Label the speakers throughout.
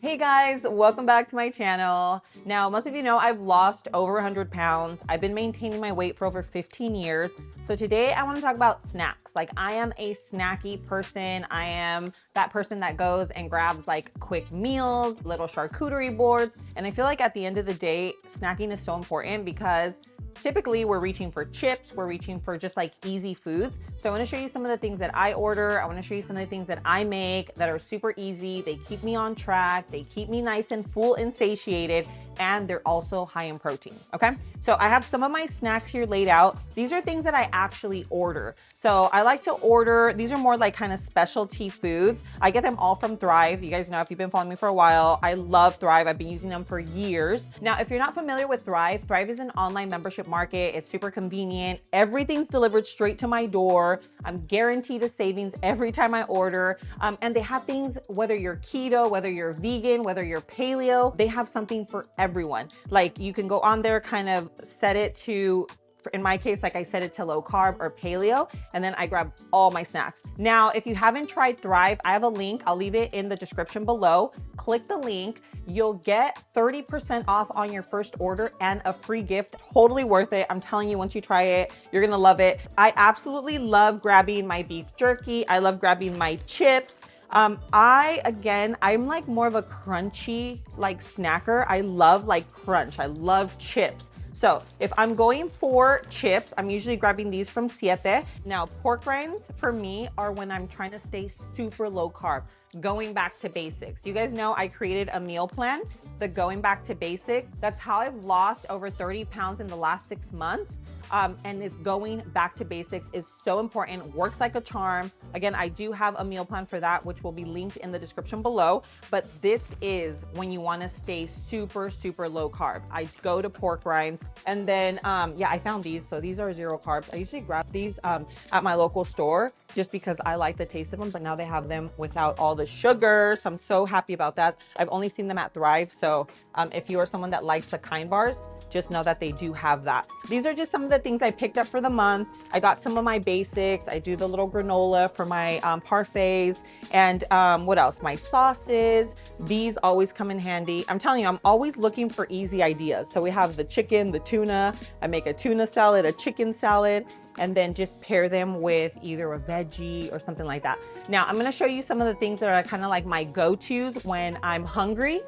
Speaker 1: Hey guys, welcome back to my channel. Now, most of you know I've lost over 100 pounds. I've been maintaining my weight for over 15 years. So today I want to talk about snacks. Like, I am a snacky person. I am that person that goes and grabs like quick meals, little charcuterie boards. And I feel like at the end of the day, snacking is so important because typically we're reaching for chips, we're reaching for just like easy foods. So I want to show you some of the things that I order. I want to show you some of the things that I make that are super easy. They keep me on track. They keep me nice and full and satiated, and they're also high in protein. Okay. So I have some of my snacks here laid out. These are things that I actually order. So I like to order, these are more like kind of specialty foods. I get them all from Thrive. You guys know, if you've been following me for a while, I love Thrive. I've been using them for years. Now, if you're not familiar with Thrive, Thrive is an online membership market. It's super convenient. Everything's delivered straight to my door. I'm guaranteed a savings every time I order. And they have things, whether you're keto, whether you're vegan, whether you're paleo, they have something for everyone. Like, you can go on there, kind of set it to, in my case, like I set it to low carb or paleo, and then I grab all my snacks. Now, if you haven't tried Thrive, I have a link. I'll leave it in the description below. Click the link. You'll get 30% off on your first order and a free gift. Totally worth it. I'm telling you, once you try it, you're gonna love it. I absolutely love grabbing my beef jerky. I love grabbing my chips. I'm like more of a crunchy like snacker. I love like crunch. I love chips. So if I'm going for chips, I'm usually grabbing these from Siete. Now, pork rinds for me are when I'm trying to stay super low carb, going back to basics. You guys know I created a meal plan, the going back to basics. That's how I've lost over 30 pounds in the last 6 months. And it's going back to basics is so important, works like a charm. Again, I do have a meal plan for that, which will be linked in the description below. But this is when you wanna stay super, super low carb. I go to pork rinds, and then, yeah, I found these. So these are 0 carbs. I usually grab these at my local store just because I like the taste of them, but now they have them without all the sugar. So I'm so happy about that. I've only seen them at Thrive. So if you are someone that likes the kind bars, just know that they do have that. These are just some of the things I picked up for the month. I got some of my basics. I do the little granola for my parfaits, and what else? My sauces. These always come in handy. I'm telling you, I'm always looking for easy ideas. So we have the chicken, the tuna. I make a tuna salad, a chicken salad, and then just pair them with either a veggie or something like that. Now, I'm gonna show you some of the things that are kind of like my go-tos when I'm hungry.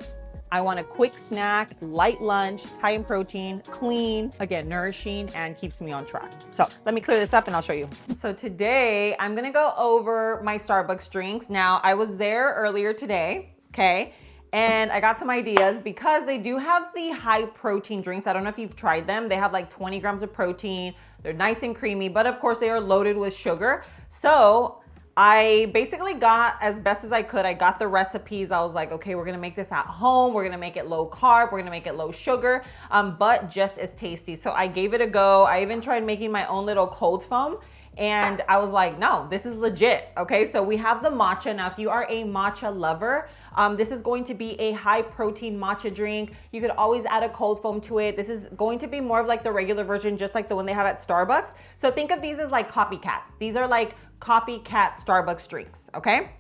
Speaker 1: I want a quick snack, light lunch, high in protein, clean, again, nourishing, and keeps me on track. So let me clear this up and I'll show you. So today I'm gonna go over my Starbucks drinks. Now, I was there earlier today, okay? And I got some ideas because they do have the high protein drinks. I don't know if you've tried them. They have like 20 grams of protein. They're nice and creamy, but of course they are loaded with sugar. So I basically got as best as I could. I got the recipes. I was like, okay, we're gonna make this at home. We're gonna make it low carb. We're gonna make it low sugar, but just as tasty. So I gave it a go. I even tried making my own little cold foam. And I was like, no, this is legit. Okay, so we have the matcha. Now, if you are a matcha lover, this is going to be a high protein matcha drink. You could always add a cold foam to it. This is going to be more of like the regular version, just like the one they have at Starbucks. So think of these as like copycats. These are like copycat Starbucks drinks, okay?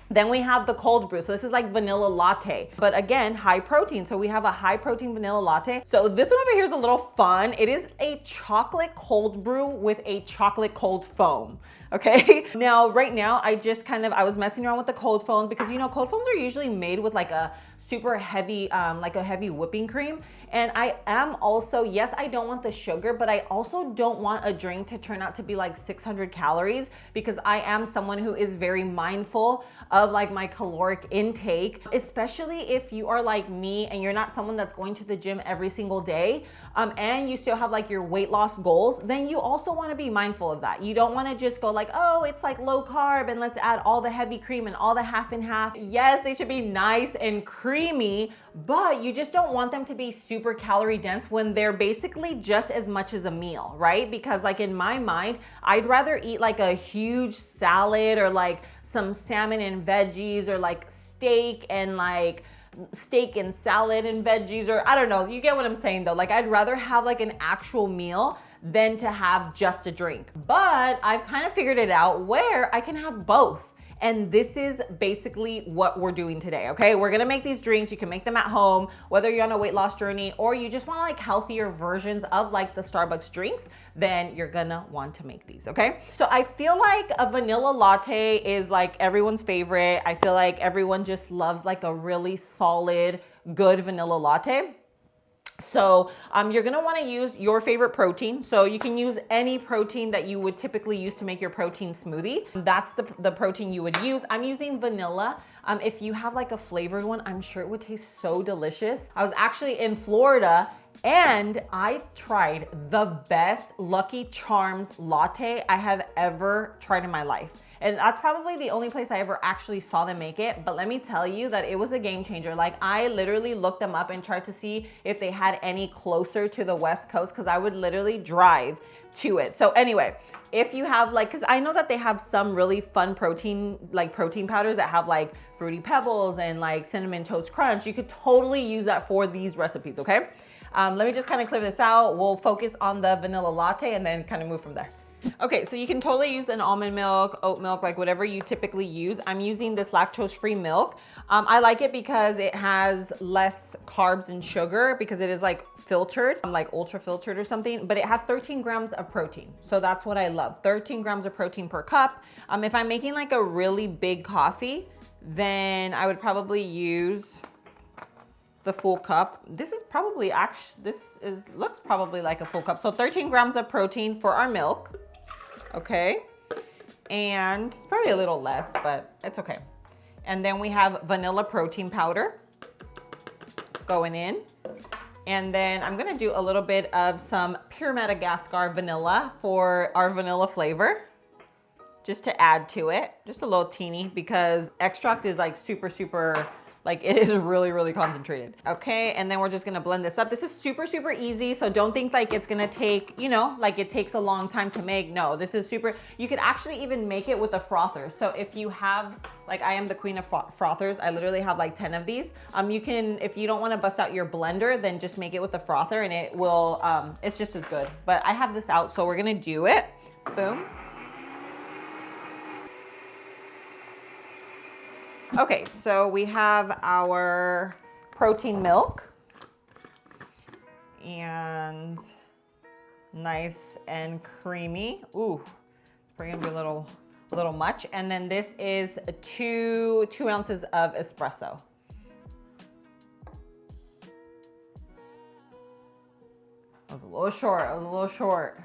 Speaker 1: Then we have the cold brew. So this is like vanilla latte, but again, high protein. So we have a high protein vanilla latte. So this one over here is a little fun. It is a chocolate cold brew with a chocolate cold foam. Okay. Now, right now, I was messing around with the cold foam because, you know, cold foams are usually made with like a super heavy, like a heavy whipping cream. And I am also, yes, I don't want the sugar, but I also don't want a drink to turn out to be like 600 calories because I am someone who is very mindful of like my caloric intake, especially if you are like me and you're not someone that's going to the gym every single day, and you still have like your weight loss goals, then you also want to be mindful of that. You don't want to just go like, oh, it's like low carb and let's add all the heavy cream and all the half and half. Yes, they should be nice and creamy, but you just don't want them to be super calorie dense when they're basically just as much as a meal, right? Because like in my mind, I'd rather eat like a huge salad or like some salmon and veggies or like steak and salad and veggies, or I don't know, you get what I'm saying though. Like I'd rather have like an actual meal than to have just a drink. But I've kind of figured it out where I can have both. And this is basically what we're doing today, okay? We're gonna make these drinks. You can make them at home, whether you're on a weight loss journey or you just want like healthier versions of like the Starbucks drinks, then you're gonna want to make these, okay? So I feel like a vanilla latte is like everyone's favorite. I feel like everyone just loves like a really solid, good vanilla latte. So you're gonna wanna use your favorite protein. So you can use any protein that you would typically use to make your protein smoothie. That's the protein you would use. I'm using vanilla. If you have like a flavored one, I'm sure it would taste so delicious. I was actually in Florida and I tried the best Lucky Charms latte I have ever tried in my life. And that's probably the only place I ever actually saw them make it. But let me tell you that it was a game changer. Like I literally looked them up and tried to see if they had any closer to the West Coast because I would literally drive to it. So anyway, if you have like, cause I know that they have some really fun protein, like protein powders that have like Fruity Pebbles and like Cinnamon Toast Crunch. You could totally use that for these recipes, okay? Let me just kind of clear this out. We'll focus on the vanilla latte and then kind of move from there. Okay, so you can totally use an almond milk, oat milk, like whatever you typically use. I'm using this lactose-free milk. I like it because it has less carbs and sugar because it is like filtered, like ultra filtered or something, but it has 13 grams of protein. So that's what I love, 13 grams of protein per cup. If I'm making like a really big coffee, then I would probably use the full cup. This is probably looks probably like a full cup. So 13 grams of protein for our milk. Okay, and it's probably a little less, but it's okay. And then we have vanilla protein powder going in. And then I'm gonna do a little bit of some pure Madagascar vanilla for our vanilla flavor, just to add to it, just a little teeny, because extract is like super, like it is really concentrated. Okay, and then we're just gonna blend this up. This is super easy, so don't think like it's gonna take, you know, like it takes a long time to make. No, this is super, you could actually even make it with a frother. So if you have, like I am the queen of frothers, I literally have like 10 of these. You can, if you don't wanna bust out your blender, then just make it with a frother and it will, it's just as good. But I have this out, so we're gonna do it. Boom. Okay, so we have our protein milk and nice and creamy. Ooh, it's probably gonna be a little much. And then this is two ounces of espresso. I was a little short.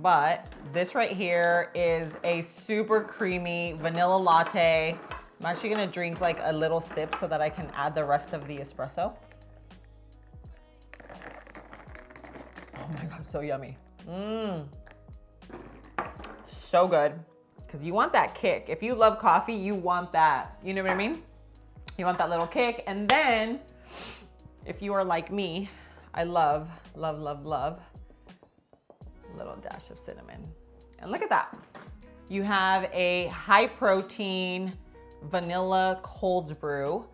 Speaker 1: But this right here is a super creamy vanilla latte. I'm actually gonna drink like a little sip so that I can add the rest of the espresso. Oh my God, so yummy. So good. Because you want that kick. If you love coffee, you want that. You know what I mean? You want that little kick. And then, if you are like me, I love a little dash of cinnamon. And look at that. You have a high protein vanilla cold brew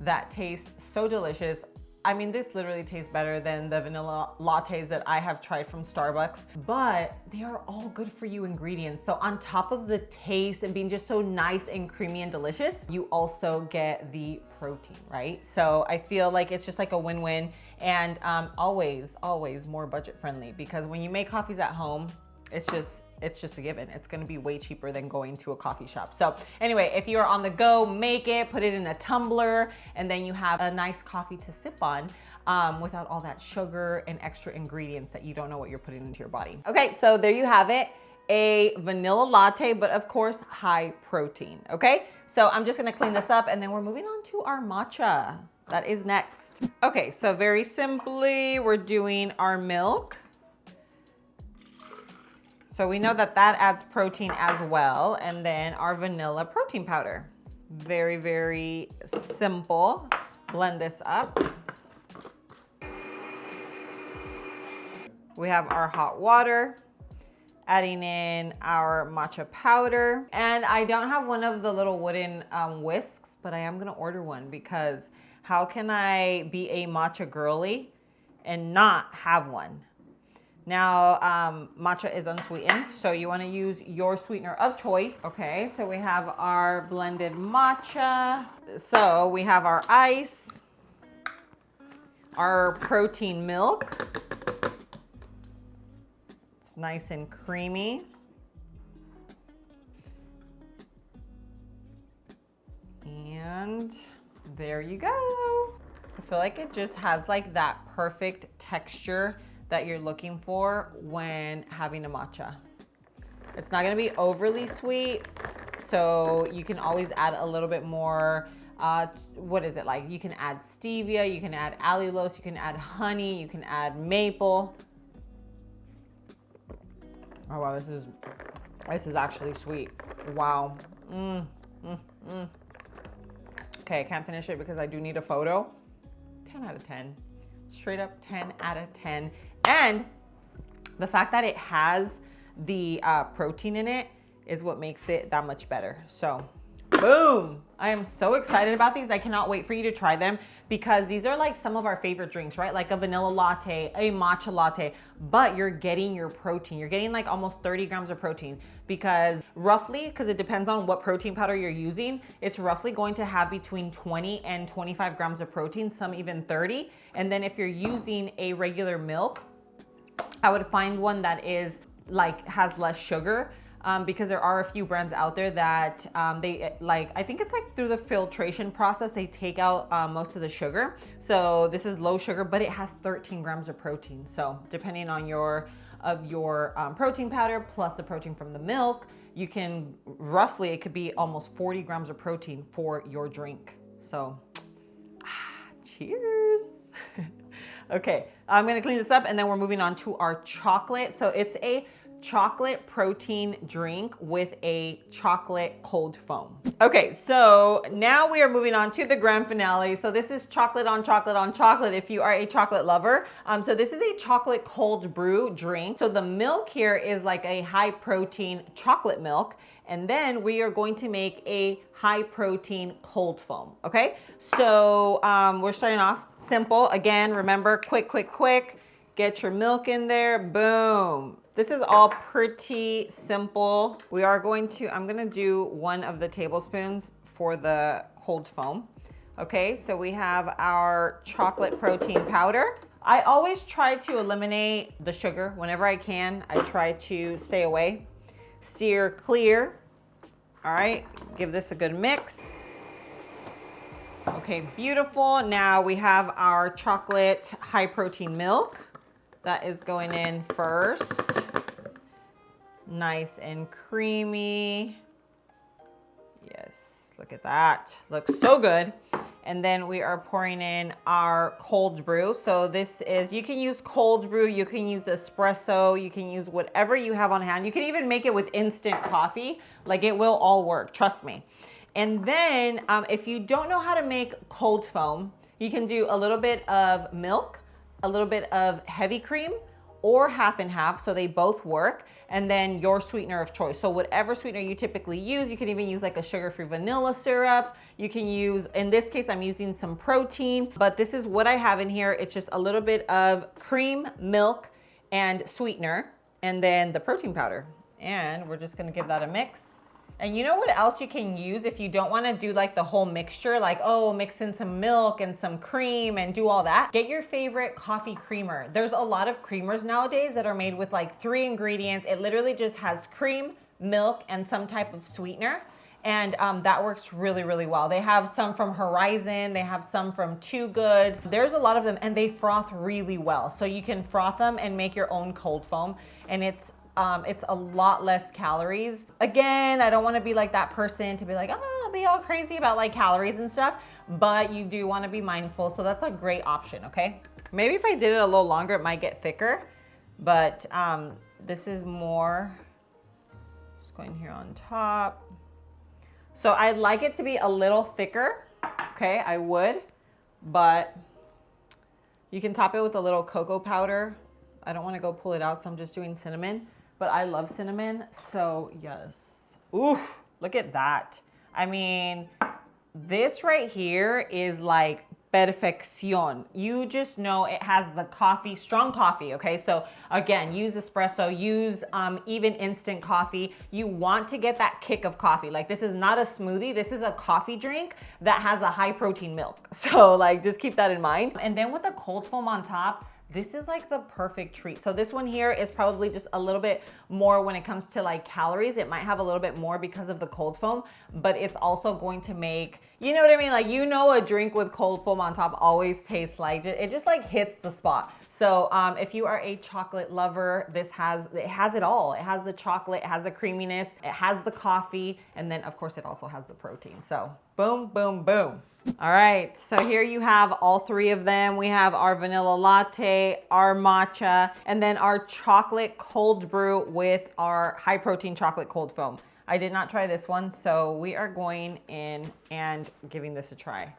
Speaker 1: that tastes so delicious. I mean, this literally tastes better than the vanilla lattes that I have tried from Starbucks, but they are all good for you ingredients. So on top of the taste and being just so nice and creamy and delicious, you also get the protein, right? So I feel like it's just like a win-win, and always more budget friendly, because when you make coffees at home, it's just a given. It's gonna be way cheaper than going to a coffee shop. So anyway, if you're on the go, make it, put it in a tumbler, and then you have a nice coffee to sip on without all that sugar and extra ingredients that you don't know what you're putting into your body. Okay, so there you have it. A vanilla latte, but of course, high protein, okay? So I'm just gonna clean this up and then we're moving on to our matcha. That is next. Okay, so very simply, we're doing our milk. So we know that that adds protein as well. And then our vanilla protein powder. Very, very simple. Blend this up. We have our hot water, adding in our matcha powder. And I don't have one of the little wooden whisks, but I am gonna order one, because how can I be a matcha girly and not have one? Now, matcha is unsweetened, so you want to use your sweetener of choice. Okay, so we have our blended matcha. So we have our ice, our protein milk. It's nice and creamy. And there you go. I feel like it just has like that perfect texture that you're looking for when having a matcha. It's not gonna be overly sweet, so you can always add a little bit more, what is it like? You can add stevia, you can add allulose, you can add honey, you can add maple. Oh wow, this is actually sweet. Wow. Okay, I can't finish it because I do need a photo. 10 out of 10. Straight up 10 out of 10. And the fact that it has the protein in it is what makes it that much better. So, boom. I am so excited about these. I cannot wait for you to try them because these are like some of our favorite drinks, right? Like a vanilla latte, a matcha latte, but you're getting your protein. You're getting like almost 30 grams of protein because roughly, because it depends on what protein powder you're using, it's roughly going to have between 20 and 25 grams of protein, some even 30. And then if you're using a regular milk, I would find one that is like has less sugar. Because there are a few brands out there that they like, I think it's like through the filtration process, they take out most of the sugar. So this is low sugar, but it has 13 grams of protein. So depending on your protein powder plus the protein from the milk, you can roughly, it could be almost 40 grams of protein for your drink. So cheers. Okay, I'm gonna clean this up and then we're moving on to our chocolate. So it's a chocolate protein drink with a chocolate cold foam. Okay, so now we are moving on to the grand finale. So this is chocolate on chocolate on chocolate if you are a chocolate lover. So this is a chocolate cold brew drink. So the milk here is like a high protein chocolate milk. And then we are going to make a high protein cold foam, okay? So we're starting off simple. Again, remember, quick. Get your milk in there, boom. This is all pretty simple. I'm gonna do 1 of the tablespoons for the cold foam. Okay, so we have our chocolate protein powder. I always try to eliminate the sugar whenever I can. I try to stay away. Steer clear. All right, give this a good mix. Okay, beautiful. Now we have our chocolate high protein milk. That is going in first. Nice and creamy. Yes, look at that. Looks so good. And then we are pouring in our cold brew. So this is, you can use cold brew, you can use espresso, you can use whatever you have on hand. You can even make it with instant coffee. Like it will all work, trust me. And then if you don't know how to make cold foam, you can do a little bit of milk, a little bit of heavy cream, or half and half, so they both work, and then your sweetener of choice. So whatever sweetener you typically use, you can even use like a sugar-free vanilla syrup. You can use, in this case, I'm using some protein, but this is what I have in here. It's just a little bit of cream, milk, and sweetener, and then the protein powder. And we're just gonna give that a mix. And you know what else you can use if you don't want to do like the whole mixture, like, oh, mix in some milk and some cream and do all that? Get your favorite coffee creamer. There's a lot of creamers nowadays that are made with like 3 ingredients. It literally just has cream, milk, and some type of sweetener. And that works really, really well. They have some from Horizon. They have some from Too Good. There's a lot of them and they froth really well. So you can froth them and make your own cold foam. And it's a lot less calories. Again, I don't want to be like that person to be like, oh, I'll be all crazy about like calories and stuff, but you do want to be mindful. So that's a great option, okay? Maybe if I did it a little longer, it might get thicker, but this is more, just going here on top. So I'd like it to be a little thicker, okay? I would, but you can top it with a little cocoa powder. I don't want to go pull it out, so I'm just doing cinnamon. But I love cinnamon, so yes. Ooh, look at that. I mean, this right here is like perfección. You just know it has the coffee, strong coffee, okay? So again, use espresso, use even instant coffee. You want to get that kick of coffee. Like this is not a smoothie, this is a coffee drink that has a high protein milk. So like just keep that in mind. And then with the cold foam on top, this is like the perfect treat. So this one here is probably just a little bit more when it comes to like calories. It might have a little bit more because of the cold foam, but it's also going to make, you know what I mean? Like, you know, a drink with cold foam on top always tastes like, it just like hits the spot. So if you are a chocolate lover, it has it all. It has the chocolate, it has the creaminess, it has the coffee, and then of course it also has the protein. So boom, boom, boom. All right, so here you have all three of them. We have our vanilla latte, our matcha, and then our chocolate cold brew with our high protein chocolate cold foam. I did not try this one, so we are going in and giving this a try.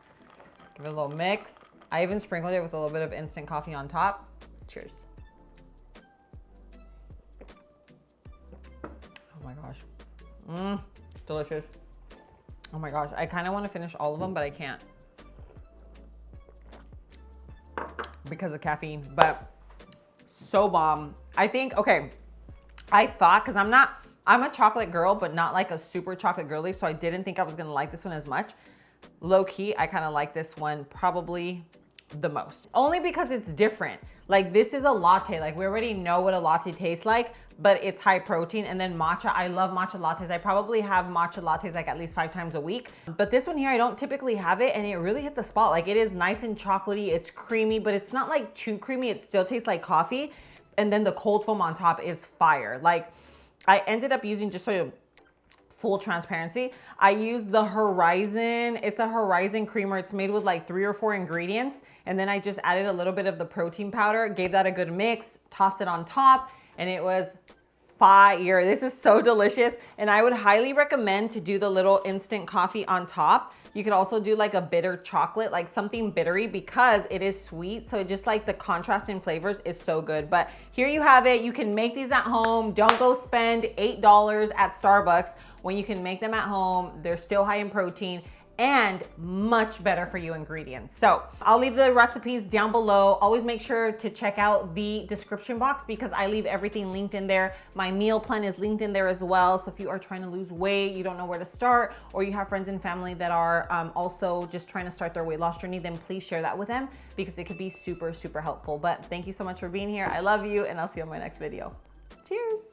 Speaker 1: Give it a little mix. I even sprinkled it with a little bit of instant coffee on top. Cheers. Oh my gosh. Delicious. Oh my gosh, I kind of want to finish all of them, but I can't because of caffeine, but so bomb. I think, okay, I thought, because I'm a chocolate girl, but not like a super chocolate girly, so I didn't think I was gonna like this one as much. Low key, I kind of like this one probably the most. Only because it's different. Like this is a latte, like we already know what a latte tastes like, but it's high protein. And then matcha, I love matcha lattes. I probably have matcha lattes like at least 5 times a week. But this one here, I don't typically have it, and it really hit the spot. Like it is nice and chocolatey, it's creamy, but it's not like too creamy. It still tastes like coffee. And then the cold foam on top is fire. Like I ended up using, just so you full transparency, I use the Horizon. It's a Horizon creamer. It's made with like 3 or 4 ingredients. And then I just added a little bit of the protein powder, gave that a good mix, tossed it on top, and it was fire. This is so delicious. And I would highly recommend to do the little instant coffee on top. You could also do like a bitter chocolate, like something bittery, because it is sweet. So it just like the contrast in flavors is so good. But here you have it. You can make these at home. Don't go spend $8 at Starbucks when you can make them at home. They're still high in protein and much better for you ingredients. So I'll leave the recipes down below. Always make sure to check out the description box because I leave everything linked in there. My meal plan is linked in there as well. So if you are trying to lose weight, you don't know where to start, or you have friends and family that are also just trying to start their weight loss journey, then please share that with them because it could be super, super helpful. But thank you so much for being here. I love you, and I'll see you on my next video. Cheers.